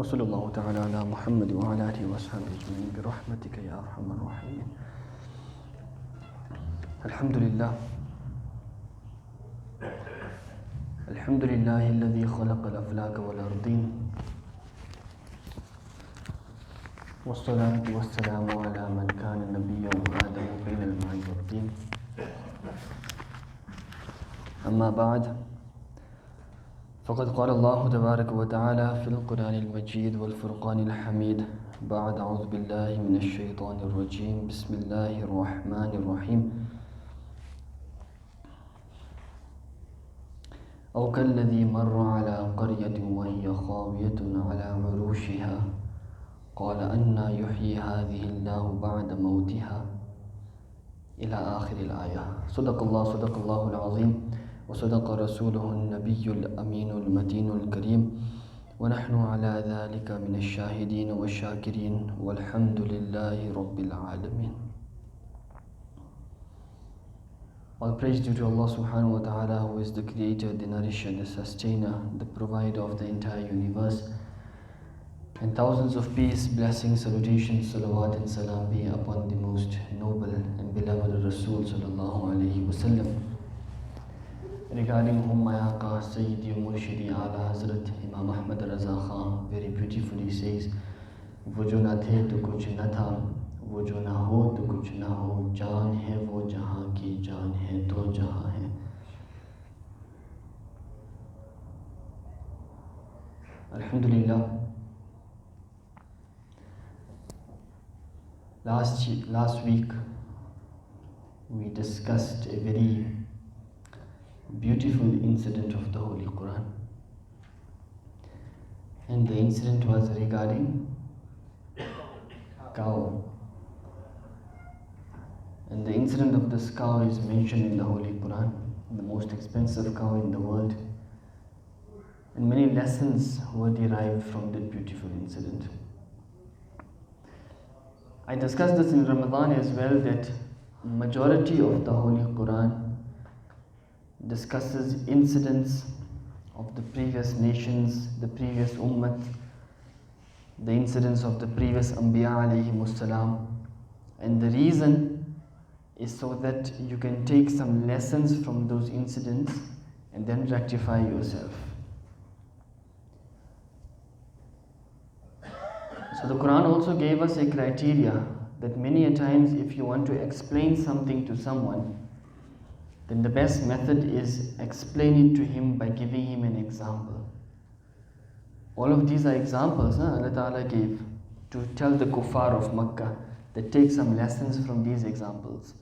وصلى الله تعالى على محمد وعلى آله وأصحابه أجمعين برحمتك يا أرحم الراحمين. الحمد لله الحمد لله الذي خلق الأفلاك والأرضين، والصلاة والسلام على من كان نبيا وآدم بين الماء والطين. أما بعد، فقد قال الله تبارك وتعالى في القرآن المجيد والفرقان الحميد بعد أعوذ بالله من الشيطان الرجيم بسم الله الرحمن الرحيم. أو كالذي مر على قرية وهي خاوية على عروشها قال أنى يحيي هذه الله بعد موتها إلى آخر الآية. صدق الله العظيم وصدق رسوله النبي الأمين المتين الكريم، ونحن على ذلك من الشاهدين والشاكرين والحمد لله رب العالمين. All praise due to Allah subhanahu wa ta'ala, who is the creator, the nourisher, the sustainer, the provider of the entire universe. And thousands of peace, blessings, salutations, salawat and salam be upon the most noble and beloved Rasul sallallahu alayhi wa sallam, regarding whom my Aqā Sayyidi Murshidi Ala Hazrat Imam Ahmad Raza Khan very beautifully says, वो जो न थे तो कुछ न था, वो जो न हो तो कुछ न हो, जान है वो जहाँ की जान है तो जहाँ है. Alhamdulillah. Last week we discussed a very beautiful incident of the Holy Quran, and the incident was regarding cow. And the incident of this cow is mentioned in the Holy Quran, the most expensive cow in the world, and many lessons were derived from that beautiful incident. I discussed this in Ramadan as well, that majority of the Holy Quran discusses incidents of the previous nations, the previous ummat, the incidents of the previous Anbiya alayhimus salam, and the reason is so that you can take some lessons from those incidents and then rectify yourself. So the Quran also gave us a criteria that many a times if you want to explain something to someone, then the best method is explain it to him by giving him an example. All of these are examples Allah Ta'ala gave to tell the kuffar of Makkah that take some lessons from these examples.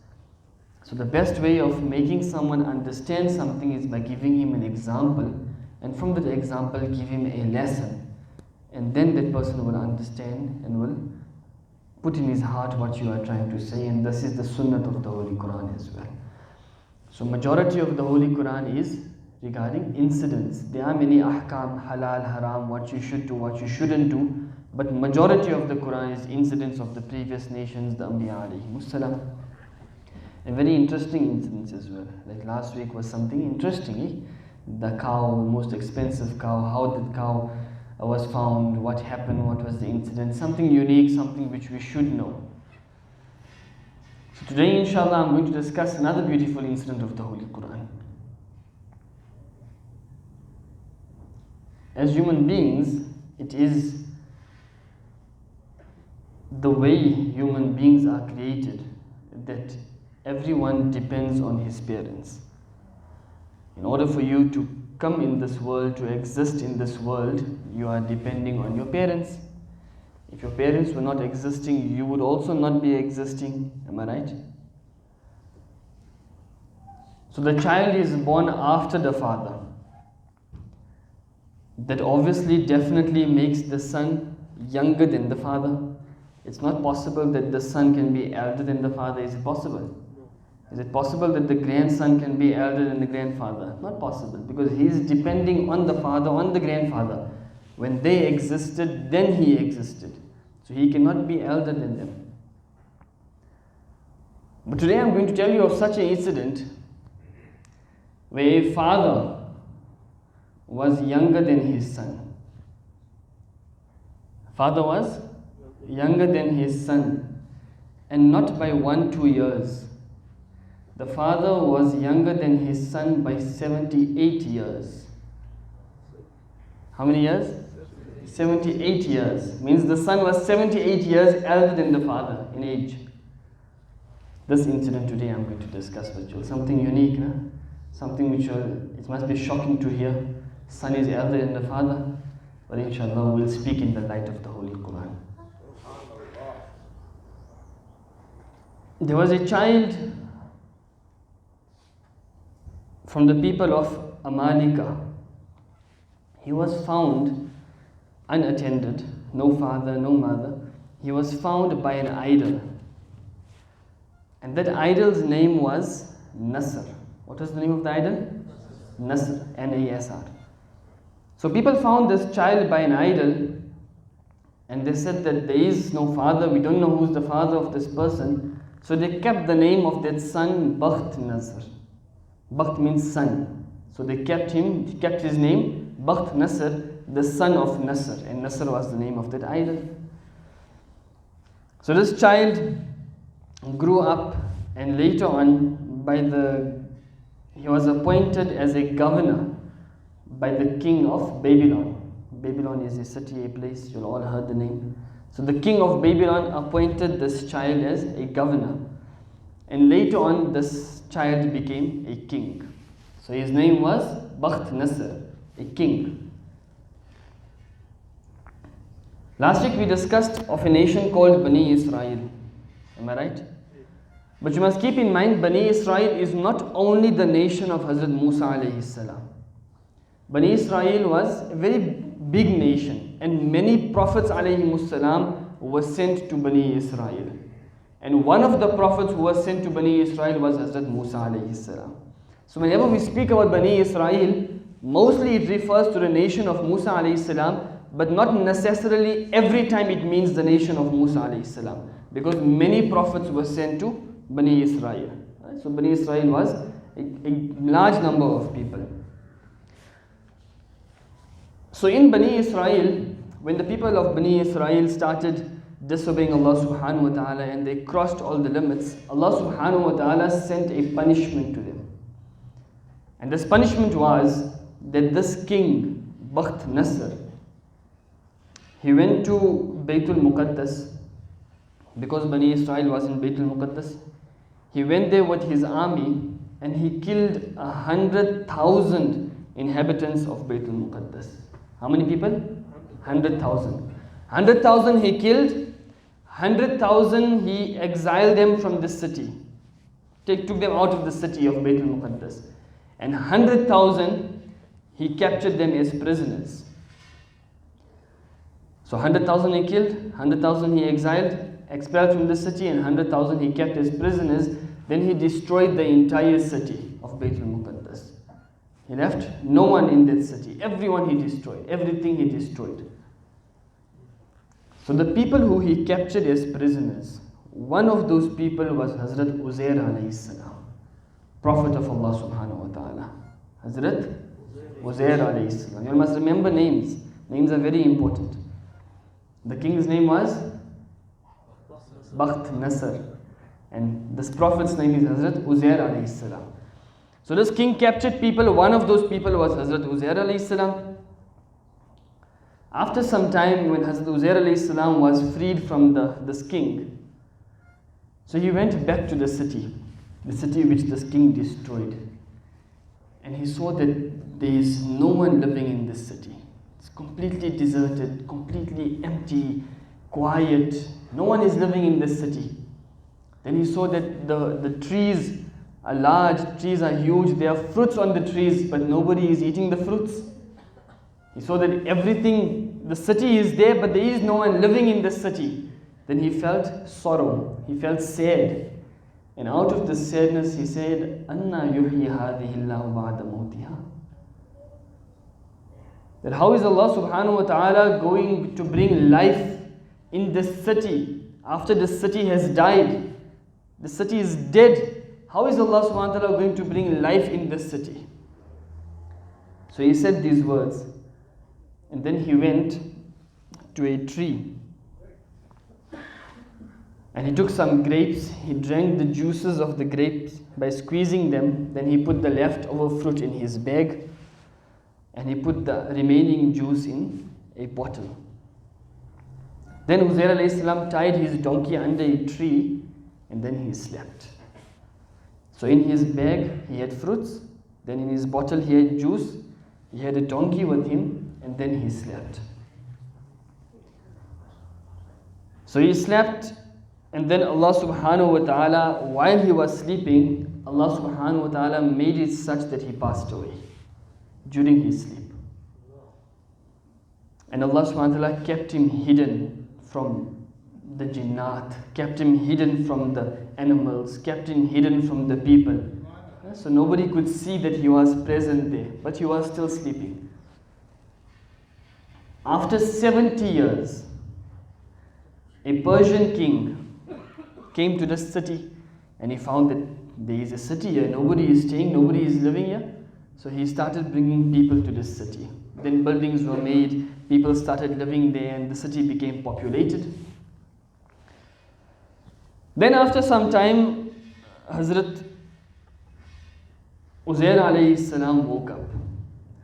So the best way of making someone understand something is by giving him an example, and from that example give him a lesson. And then that person will understand and will put in his heart what you are trying to say, and this is the sunnah of the Holy Quran as well. So majority of the Holy Quran is regarding incidents. There are many ahkam, halal, haram, what you should do, what you shouldn't do, but majority of the Quran is incidents of the previous nations, the Anbiya alayhimus salam. And very interesting incidents as well. Like last week was something interesting. The cow, most expensive cow, how the cow was found, what happened, what was the incident, something unique, something which we should know. So today inshallah I'm going to discuss another beautiful incident of the Holy Quran. As human beings, it is the way human beings are created that everyone depends on his parents. In order for you to come in this world, to exist in this world, you are depending on your parents. If your parents were not existing, you would also not be existing. Am I right? So the child is born after the father. That obviously definitely makes the son younger than the father. It's not possible that the son can be elder than the father. Is it possible? Is it possible that the grandson can be elder than the grandfather? Not possible, because he is depending on the father, on the grandfather. When they existed, then he existed. So he cannot be elder than them. But today I'm going to tell you of such an incident where a father was younger than his son. Father was younger than his son, and not by 1-2 years. The father was younger than his son by 78 years. How many years? 78 years. Means the son was 78 years elder than the father in age. This incident today I'm going to discuss with you. Something unique, no? Something which it must be shocking to hear. Son is elder than the father. But inshallah we'll speak in the light of the Holy Qur'an. There was a child from the people of Amalika. He was found unattended, no father, no mother. He was found by an idol. And that idol's name was Nasr. What was the name of the idol? Nasr, N-A-S-R. So people found this child by an idol, and they said that there is no father, we don't know who's the father of this person. So they kept the name of that son Bakht Nasr. Bakht means son. So they kept his name Bakht Nasr, the son of Nasr, and Nasr was the name of that idol. So this child grew up, and later on he was appointed as a governor by the king of Babylon. Babylon is a city, a place, you'll all heard the name. So the king of Babylon appointed this child as a governor, and later on this child became a king. So his name was Bakht Nasr, a king. Last week we discussed of a nation called Bani Israel. Am I right? But you must keep in mind, Bani Israel is not only the nation of Hazrat Musa alayhi salam. Bani Israel was a very big nation, and many prophets alayhi salam were sent to Bani Israel. And one of the prophets who was sent to Bani Israel was Hazrat Musa alayhi salam. So whenever we speak about Bani Israel, mostly it refers to the nation of Musa alayhi salam, but not necessarily every time it means the nation of Musa alayhi salam, because many prophets were sent to Bani Israel. So Bani Israel was a large number of people. So in Bani Israel, when the people of Bani Israel started disobeying Allah subhanahu wa ta'ala and they crossed all the limits, Allah subhanahu wa ta'ala sent a punishment to them. And this punishment was that this king, Bakht Nasr, he went to Baytul Muqaddas, because Bani Israel was in Baytul Muqaddas. He went there with his army and he killed 100,000 inhabitants of Baytul Muqaddas. How many people? 100,000. 100,000 he killed, 100,000 he exiled them from the city. Took them out of the city of Baytul Muqaddas. And 100,000 he captured them as prisoners. So 100,000 he killed, 100,000 he exiled, expelled from the city, and 100,000 he kept as prisoners. Then he destroyed the entire city of Baytul Muqaddas. He left no one in that city. Everyone he destroyed. Everything he destroyed. So the people who he captured as prisoners, one of those people was Hazrat Uzair alayhi salam, Prophet of Allah subhanahu wa ta'ala. Hazrat Uzair alayhi salam. You must remember names. Names are very important. The king's name was Bakht Nasr, and this prophet's name is Hazrat Uzair alayhi salam. So this king captured people. One of those people was Hazrat Uzair alayhi salam. After some time, when Hazrat Uzair alayhi salam was freed from this king, so he went back to the city which this king destroyed, and he saw that there is no one living in this city. It's completely deserted, completely empty, quiet. No one is living in this city. Then he saw that the trees are large, trees are huge, there are fruits on the trees, but nobody is eating the fruits. He saw that everything, the city is there, but there is no one living in the city. Then he felt sorrow, he felt sad. And out of the sadness he said, Anna yuhyi hadhihi Allahu ba'da mawtiha. That how is Allah subhanahu wa ta'ala going to bring life in this city after the city has died? The city is dead. How is Allah subhanahu wa ta'ala going to bring life in this city? So he said these words, and then he went to a tree. And he took some grapes, he drank the juices of the grapes by squeezing them, then he put the leftover fruit in his bag, and he put the remaining juice in a bottle. Then Uzair alayhi salam tied his donkey under a tree, and then he slept. So in his bag he had fruits, then in his bottle he had juice, he had a donkey with him, and then he slept. So he slept, and then Allah subhanahu wa ta'ala, while he was sleeping, Allah subhanahu wa ta'ala made it such that he passed away during his sleep. And Allah subhanahu wa ta'ala kept him hidden from the jinnat, kept him hidden from the animals, kept him hidden from the people. So nobody could see that he was present there, but he was still sleeping. After 70 years, a Persian king came to the city, and he found that there is a city here, nobody is staying, nobody is living here. So he started bringing people to this city. Then buildings were made, people started living there, and the city became populated. Then after some time, Hazrat Uzair alayhi salam woke up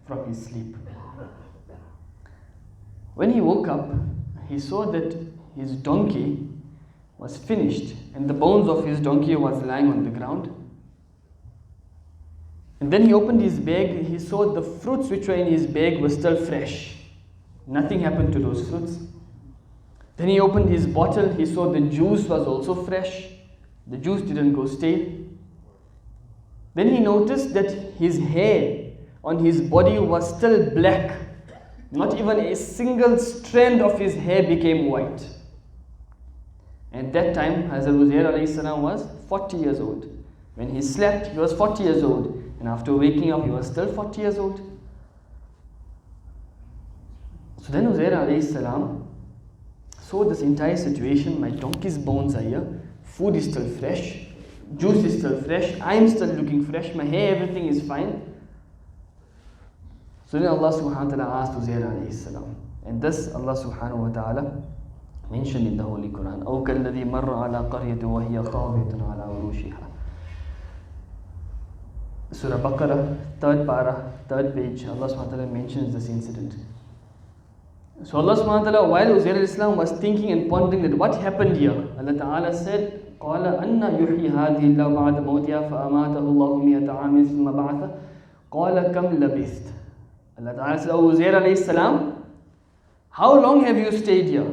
from his sleep. When he woke up, he saw that his donkey was finished, and the bones of his donkey was lying on the ground. And then he opened his bag, he saw the fruits which were in his bag were still fresh. Nothing happened to those fruits. Then he opened his bottle, he saw the juice was also fresh. The juice didn't go stale. Then he noticed that his hair on his body was still black. Not even a single strand of his hair became white. At that time, Hazrat Uzair alayhi salam was 40 years old. When he slept, he was 40 years old. And after waking up, he was still 40 years old. So then Uzair alayhi salam saw this entire situation. My donkey's bones are here. Food is still fresh. Juice is still fresh. I am still looking fresh. My hair, everything is fine. So then Allah subhanahu wa ta'ala asked Uzair alayhi salam. And this Allah subhanahu wa ta'ala mentioned in the Holy Quran. أَوْ كَالَّذِي مَرَّ عَلَىٰ قَرْيَةٍ وَهِيَ خَاوِيَةٌ عَلَىٰ عُرُوشِهَا. Surah Baqarah, 3rd para, 3rd page, Allah subhanahu wa ta'ala mentions this incident. So Allah subhanahu wa ta'ala, while Uzair alayhi salam was thinking and pondering that what happened here, Allah ta'ala said, قَالَ أَنَّا يُحْيِي هَذِهِ اللَّهُ بَعْدَ مَوْتِهَا فَأَمَاتَهُ اللَّهُ مِئَةَ عَامٍ ثُمَّ بَعَثَهُ قَالَ كَمْ لَبِثْتَ. Allah ta'ala said, O Uzair alayhi salam, how long have you stayed here?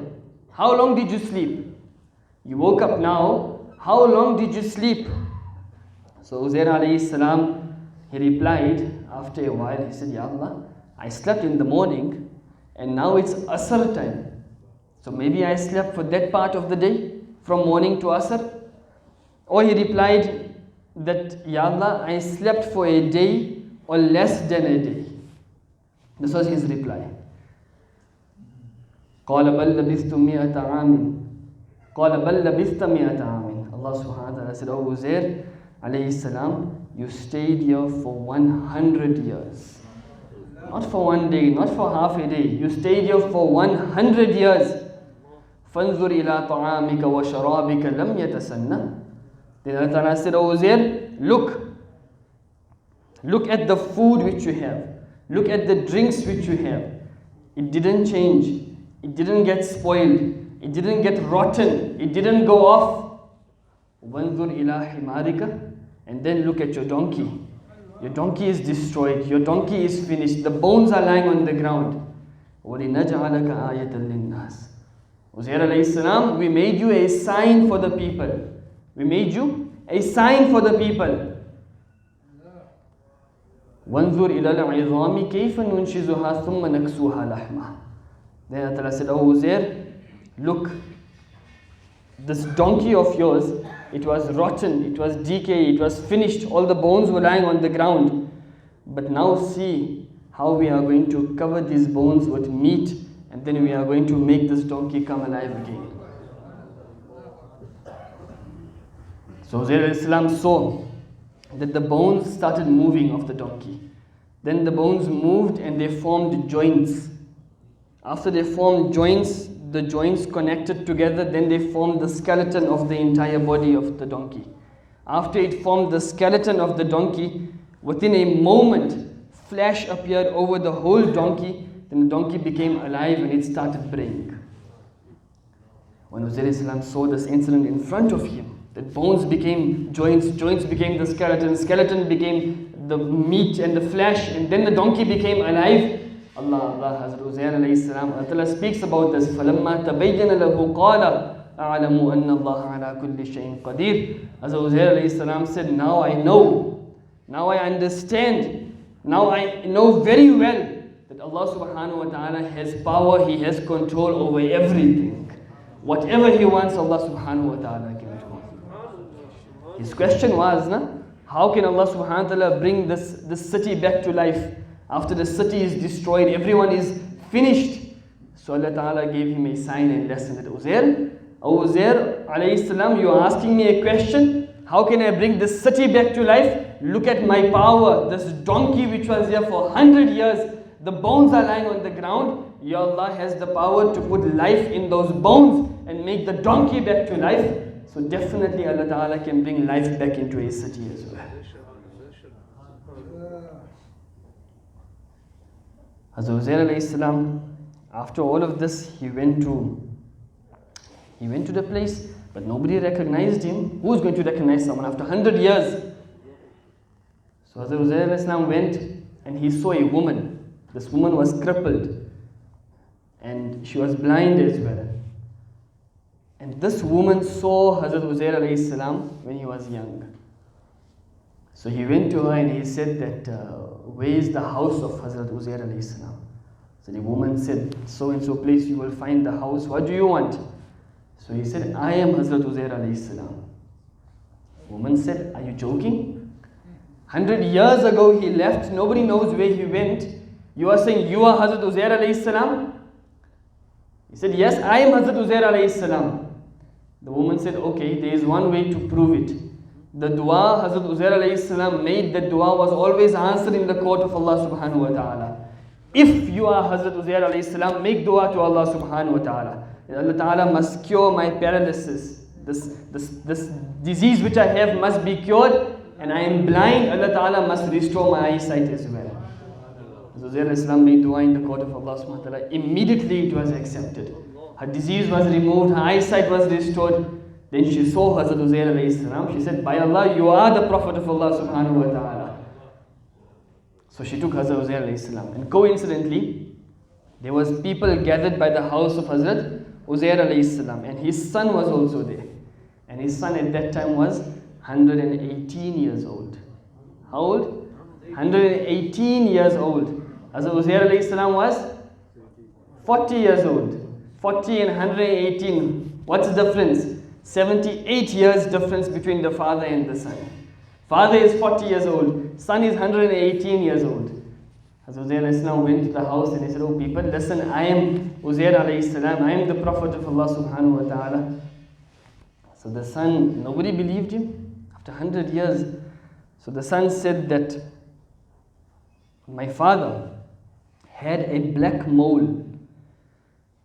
How long did you sleep? You woke up now, how long did you sleep? So Uzair alayhi salam, he replied after a while, he said, Ya Allah, I slept in the morning and now it's Asr time. So maybe I slept for that part of the day, from morning to Asr. Or he replied that, Ya Allah, I slept for a day or less than a day. This was his reply. قَالَ بَلْ لَبِثْتُ مِئَةَ عَامٍ قَالَ بَلْ لَبِثْتَ مِئَةَ عَامٍ. Allah subhanahu wa ta'ala said, O Uzair alayhi salam, you stayed here for 100 years. Not for one day, not for half a day. You stayed here for 100 years. فَانْظُرْ إِلَىٰ طَعَامِكَ وَشَرَابِكَ لَمْ يَتَسَنَّ. Then Allah Ta'ala said, O Uzair, look at the food which you have. Look at the drinks which you have. It didn't change. It didn't get spoiled. It didn't get rotten. It didn't go off. وَانْظُرْ إِلَىٰ حِمَارِكَ. And then look at your donkey. Your donkey is destroyed. Your donkey is finished. The bones are lying on the ground. وَلِنَجْعَلَكَ آيَةً لِلنَّاسِ. Uzair alayhi salam, we made you a sign for the people. We made you a sign for the people. وَانْظُرْ إِلَى الْعِظَامِ كَيْفَ نُنْشِزُهَا ثُمَّ نَكْسُوهَا لَحْمًا. Then Allah said, O Uzair, look, this donkey of yours, it was rotten, it was decayed, it was finished, all the bones were lying on the ground. But now see how we are going to cover these bones with meat, and then we are going to make this donkey come alive again. So Uzair alayhi salam saw that the bones started moving of the donkey. Then the bones moved and they formed joints. After they formed joints, the joints connected together, then they formed the skeleton of the entire body of the donkey. After it formed the skeleton of the donkey, within a moment, flesh appeared over the whole donkey, then the donkey became alive and it started braying. When Uzair saw this incident in front of him, that bones became joints, joints became the skeleton, skeleton became the meat and the flesh, and then the donkey became alive. Allah, Hazrat Uzair alayhi salam, Allah speaks about this. فَلَمَّا تَبَيَّنَ لَهُ قَالَ أَعْلَمُ أَنَّ اللَّهَ عَلَى كُلِّ شَيْءٍ قَدِيرٌ. Hazrat Uzair alayhi salam said, now I know, now I understand, now I know very well that Allah subhanahu wa ta'ala has power, He has control over everything. Whatever He wants, Allah subhanahu wa ta'ala can do. His question was, how can Allah subhanahu wa ta'ala bring this city back to life? After the city is destroyed, everyone is finished. So Allah ta'ala gave him a sign and lesson that Uzair alayhi salam, you are asking me a question. How can I bring this city back to life? Look at my power. This donkey which was here for 100 years, the bones are lying on the ground. Ya Allah has the power to put life in those bones and make the donkey back to life. So definitely Allah ta'ala can bring life back into a city as well. Hazrat Uzair alayhi salam, after all of this, he went to the place, but nobody recognized him. Who's going to recognize someone after 100 years? So Hazrat Uzair alayhi salam went and he saw a woman. This woman was crippled and she was blind as well. And this woman saw Hazrat Uzair alayhi salam when he was young. So he went to her and he said that, where is the house of Hazrat Uzair alayhi salam? So the woman said, so and so place you will find the house. What do you want? So he said, I am Hazrat Uzair alayhi salam. The woman said, are you joking? 100 years ago he left, nobody knows where he went. You are saying you are Hazrat Uzair alayhi salam? He said, yes, I am Hazrat Uzair alayhi salam. The woman said, okay, there is one way to prove it. The dua Hazrat Uzair alayhi salam made, that dua was always answered in the court of Allah subhanahu wa ta'ala. If you are Hazrat Uzair alayhi salam, make dua to Allah subhanahu wa ta'ala. Allah ta'ala must cure my paralysis. This disease which I have must be cured, and I am blind. Allah ta'ala must restore my eyesight as well. Hazrat Uzair alayhi salam made dua in the court of Allah subhanahu wa ta'ala. Immediately it was accepted. Her disease was removed, her eyesight was restored. Then she saw Hazrat Uzair alayhi salam. She said, by Allah, you are the Prophet of Allah subhanahu wa ta'ala. So she took Hazrat Uzair alayhi salam. And coincidentally, there was people gathered by the house of Hazrat Uzair alayhi salam. And his son was also there. And his son at that time was 118 years old. How old? 118 years old. Hazrat Uzair alayhi salam was 40 years old. 40 and 118. What's the difference? 78 years difference between the father and the son. Father is 40 years old, son is 118 years old. Hazrat Uzair alayhi salam went to the house and he said, oh people, listen, I am Uzair alayhi salam, I am the Prophet of Allah subhanahu wa ta'ala. So the son, nobody believed him after 100 years. So the son said that my father had a black mole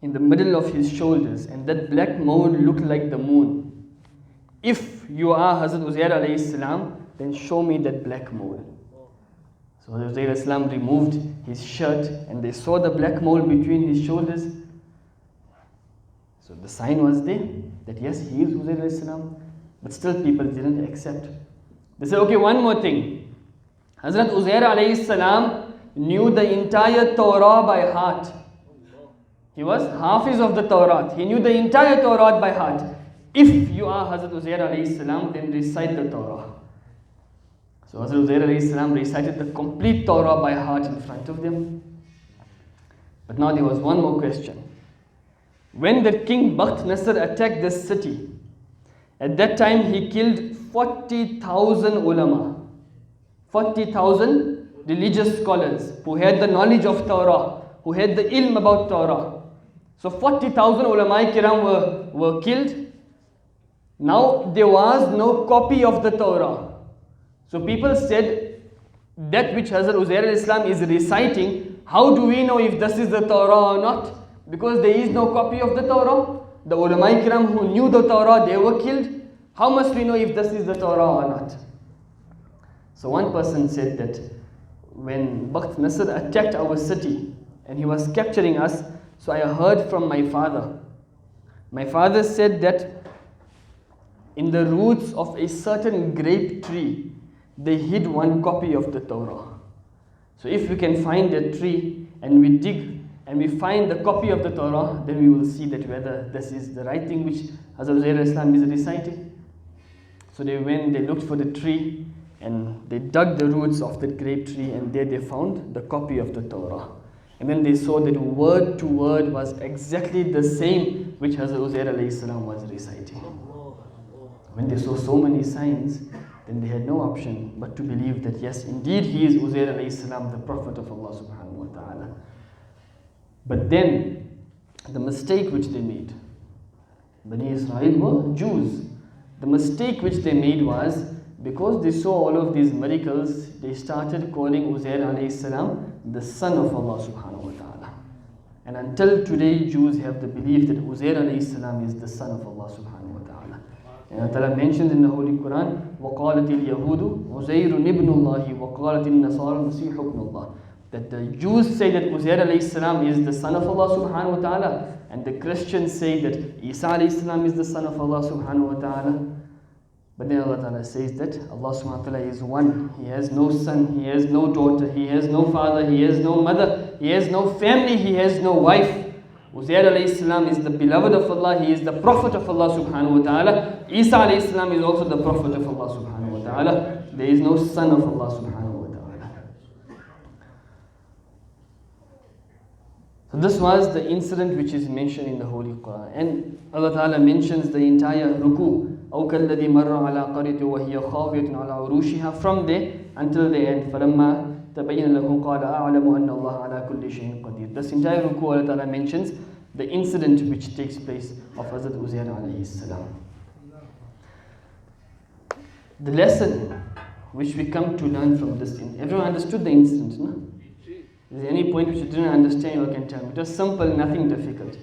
in the middle of his shoulders, and that black mole looked like the moon. If you are Hazrat Uzair alayhi salam, then show me that black mole. So Hazrat Uzair alayhi salam removed his shirt and they saw the black mole between his shoulders. So the sign was there that yes, he is Uzair alayhi salam, but still people didn't accept. They said, okay, one more thing. Hazrat Uzair alayhi salam knew the entire Torah by heart. He was Hafiz of the Torah. He knew the entire Torah by heart. If you are Hazrat Uzair alayhi salam, then recite the Torah. So Hazrat Uzair alayhi salam recited the complete Torah by heart in front of them. But now there was one more question. When the king Bakht Nasr attacked this city, at that time he killed 40,000 ulama, 40,000 religious scholars who had the knowledge of Torah, who had the ilm about Torah. So 40,000 ulama kiram were killed. Now there was no copy of the Torah. So people said, that which Hazrat Uzair al-Islam is reciting, how do we know if this is the Torah or not? because there is no copy of the Torah. The ulama ikram who knew the Torah, they were killed. How must we know if this is the Torah or not? So one person said that when Bakht Nasr attacked our city and he was capturing us, so I heard from my father. My father said that in the roots of a certain grape tree, they hid one copy of the Torah. So if we can find a tree and we dig and we find the copy of the Torah, then we will see that whether this is the right thing which Hazrat Uzair Islam is reciting. So they went, they looked for the tree and they dug the roots of the grape tree, and there they found the copy of the Torah. And then they saw that word to word was exactly the same which Hazrat Uzair alayhi salam was reciting. When they saw so many signs, then they had no option but to believe that yes, indeed he is Uzair alayhi salam, the Prophet of Allah subhanahu wa ta'ala. But then, the mistake which they made, Bani Israel were Jews. The mistake which they made was, because they saw all of these miracles, they started calling Uzair alayhi salam the son of Allah subhanahu wa ta'ala. And until today, Jews have the belief that Uzair alayhi salam is the son of Allah subhanahu wa ta'ala. And Allah mentions in the Holy Quran, وَقَالَتِ الْيَهُودُ عُزَيْرٌ ابْنُ اللَّهِ وَقَالَتِ النَّصَارَى الْمَسِيحُ ابْنُ اللَّهِ. That the Jews say that Uzair alayhi salam is the son of Allah subhanahu wa ta'ala, and the Christians say that Isa alayhi salam is the son of Allah subhanahu wa ta'ala. But then Allah ta'ala says that Allah subhanahu wa ta'ala is one. He has no son, he has no daughter, he has no father, he has no mother, he has no family, he has no wife. Uzair alayhi salam is the beloved of Allah, he is the Prophet of Allah subhanahu wa ta'ala. Isa alayhi salam is also the Prophet of Allah subhanahu wa ta'ala. There is no son of Allah subhanahu wa ta'ala. So this was the incident which is mentioned in the Holy Quran. And Allah Ta'ala mentions the entire ruku. أَوْ كَالَّذِي مَرَّ عَلَىٰ قَرْيَةٍ وَهِيَ خَاوِيَةٌ عَلَىٰ عُرُوشِهَا. From there until the end. فَلَمَّا تَبَيَّنَ لَهُ قَالَ أَعْلَمُ أَنَّ اللَّهَ عَلَىٰ كُلِّ شَيْءٍ قَدِيرٌ. This entire ruku Allah Ta'ala mentions the incident which takes place of Hazrat Uzair alayhi salam. The lesson which we come to learn from this, everyone understood the incident, no? Is there any point which you didn't understand, you can tell me. It was simple, nothing difficult.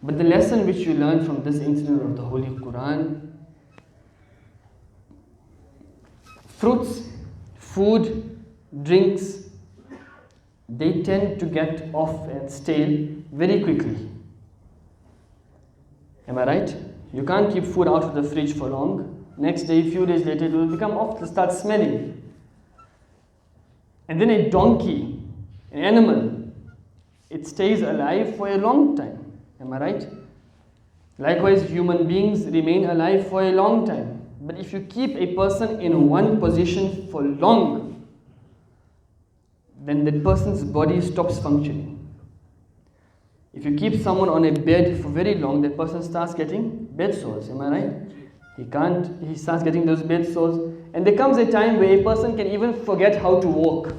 But the lesson which you learn from this incident of the Holy Quran, fruits, food, drinks, they tend to get off and stale very quickly. Am I right? You can't keep food out of the fridge for long. Next day, a few days later, it will become off, it will start smelling. And then a donkey, an animal, it stays alive for a long time. Am I right? Likewise, human beings remain alive for a long time. But if you keep a person in one position for long, then that person's body stops functioning. If you keep someone on a bed for very long, that person starts getting bed sores. Am I right? He starts getting those bed sores. And there comes a time where a person can even forget how to walk.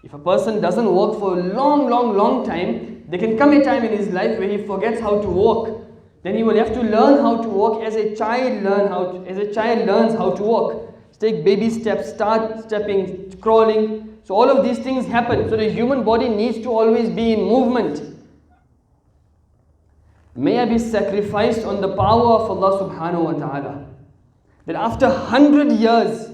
If a person doesn't walk for a long time, there can come a time in his life where he forgets how to walk. Then he will have to learn how to walk as a child learns how to walk. Take baby steps, start stepping, crawling. So all of these things happen. So the human body needs to always be in movement. May I be sacrificed on the power of Allah subhanahu wa ta'ala, that after 100 years,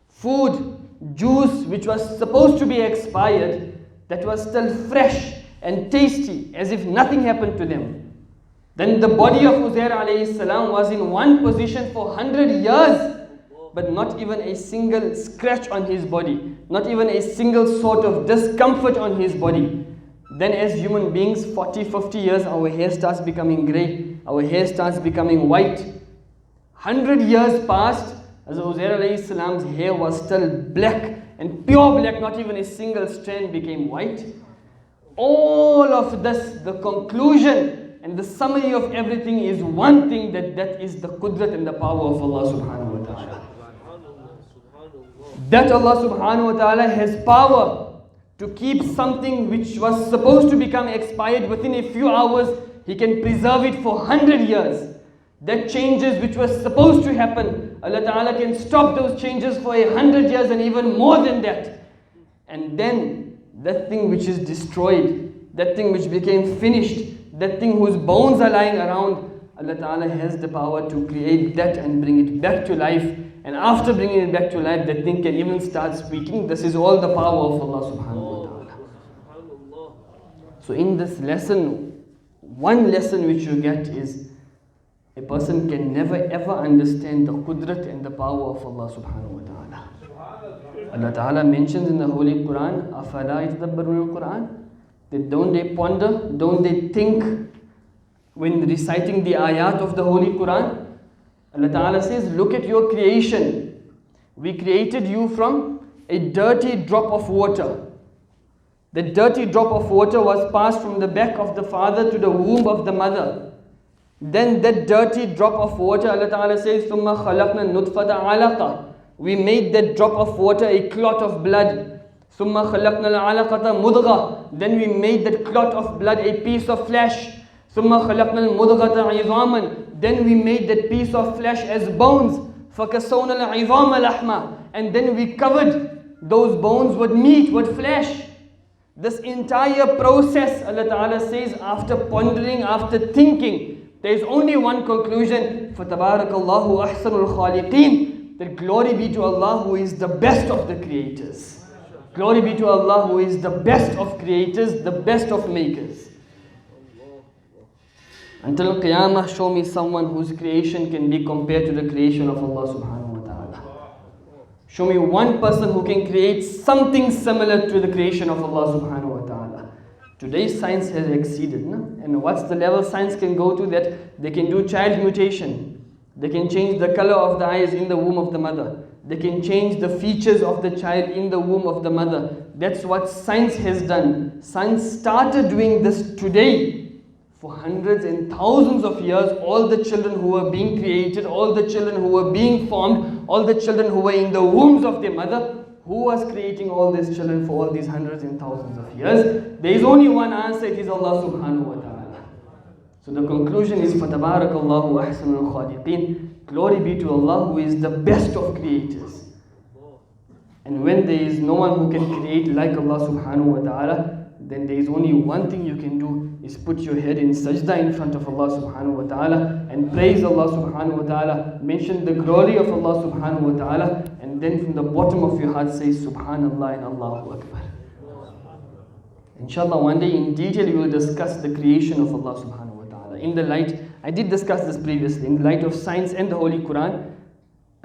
food, juice which was supposed to be expired, that was still fresh and tasty as if nothing happened to them. Then the body of Uzair alayhi salam was in one position for 100 years, but not even a single scratch on his body, not even a single sort of discomfort on his body. Then as human beings, 40, 50 years, our hair starts becoming grey, our hair starts becoming white. 100 years passed, as Uzair alayhi salam's hair was still black and pure black, not even a single strand became white. All of this, the conclusion and the summary of everything is one thing, that is the qudrat and the power of Allah subhanahu wa ta'ala. That Allah subhanahu wa ta'ala has power to keep something which was supposed to become expired within a few hours, He can preserve it for 100 years. That changes which was supposed to happen, Allah Ta'ala can stop those changes for 100 years and even more than that. And then that thing which is destroyed, that thing which became finished, that thing whose bones are lying around, Allah Ta'ala has the power to create that and bring it back to life. And after bringing it back to life, that thing can even start speaking. This is all the power of Allah Subhanahu wa Ta'ala. So in this lesson, one lesson which you get is a person can never ever understand the qudrat and the power of Allah Subhanahu wa Ta'ala. Allah Ta'ala mentions in the Holy Qur'an, أَفَلَا يَتَدَبَّرُونَ الْقُرْآنَ, that don't they ponder, don't they think when reciting the ayat of the Holy Qur'an? Allah Ta'ala says, look at your creation. We created you from a dirty drop of water. The dirty drop of water was passed from the back of the father to the womb of the mother. Then that dirty drop of water, Allah Ta'ala says, ثُمَّ خَلَقْنَا النُّطْفَةَ عَلَقَةً. We made that drop of water a clot of blood. ثُمَّ خَلَقْنَا الْعَلَقَةَ مُضْغَةً. Then we made that clot of blood a piece of flesh. ثُمَّ خَلَقْنَا الْمُضْغَةَ عِظَامًا. Then we made that piece of flesh as bones. فَكَسَوْنَا الْعِظَامَ لَحْمًا. And then we covered those bones with meat, with flesh. This entire process, Allah Ta'ala says, after pondering, after thinking, there is only one conclusion. فَتَبَارَكَ اللَّهُ أَحْسَنُ الْخَالِقِينَ. That glory be to Allah who is the best of the creators. Glory be to Allah who is the best of creators, the best of makers. Until Qiyamah, show me someone whose creation can be compared to the creation of Allah Subhanahu wa Ta'ala. Show me one person who can create something similar to the creation of Allah Subhanahu wa Ta'ala. Today science has exceeded, no? And what's the level science can go to? That they can do child mutation. They can change the color of the eyes in the womb of the mother. They can change the features of the child in the womb of the mother. That's what science has done. Science started doing this today. For hundreds and thousands of years, all the children who were being created, all the children who were being formed, all the children who were in the wombs of their mother, who was creating all these children for all these hundreds and thousands of years? There is only one answer, it is Allah Subhanahu wa Ta'ala. So the conclusion is, فَتَبَارَكَ اللَّهُ أَحْسَنُ الْخَالِقِينَ. Glory be to Allah who is the best of creators. And when there is no one who can create like Allah Subhanahu wa Ta'ala, then there is only one thing you can do, is put your head in sajda in front of Allah Subhanahu wa Ta'ala and praise Allah Subhanahu wa Ta'ala, mention the glory of Allah Subhanahu wa Ta'ala, and then from the bottom of your heart say Subhanallah and Allahu Akbar. Inshallah, one day in detail we will discuss the creation of Allah Subhanahu wa Ta'ala. In the light, I did discuss this previously, in the light of science and the Holy Quran.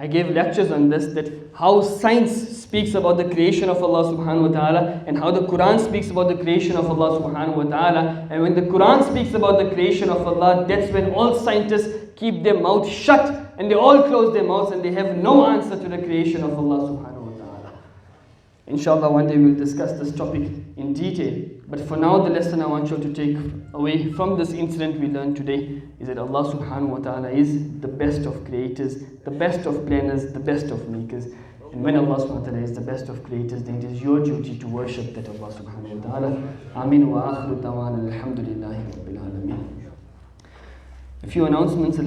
I gave lectures on this, that how science speaks about the creation of Allah Subhanahu wa Ta'ala and how the Quran speaks about the creation of Allah Subhanahu wa Ta'ala. And when the Quran speaks about the creation of Allah, that's when all scientists keep their mouth shut and they all close their mouths and they have no answer to the creation of Allah Subhanahu wa Ta'ala. Inshallah, one day we will discuss this topic in detail. But for now, the lesson I want you to take away from this incident we learned today is that Allah Subhanahu wa Ta'ala is the best of creators, the best of planners, the best of makers. And when Allah Subhanahu wa Ta'ala is the best of creators, then it is your duty to worship that Allah Subhanahu wa Ta'ala. Ameen wa akhiru da'wana alhamdulillahi rabbil alameen. A few announcements.